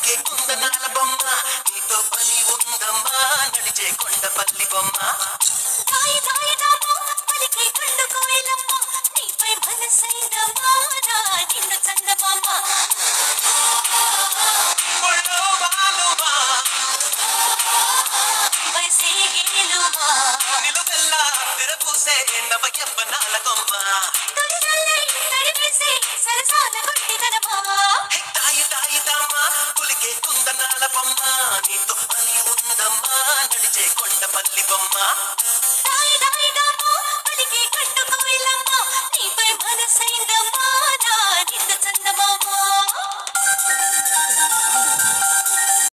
పులికే కుందనాల బొమ్మ నీతో పని ఉందమ్మా నడిచే కొండపల్లి బొమ్మ దాయి దాయి దామో పలికే కండు కోయిలమ్మ నీపై మనసైనమ్మా నా నిండు చందమామ ఒళ్ళో బాలుమా వయసే గేలుమా నిలువెల్లా విరబూసే నవ యవ్వనాల కొమ్మ తొలిగల్లై తడిపేసే సరసాల గుండెదనమా దాయి దాయి దామా పులికే కుందనాల బొమ్మ నీతో పని ఉందమ్మా నడిచే కొండపల్లి బొమ్మ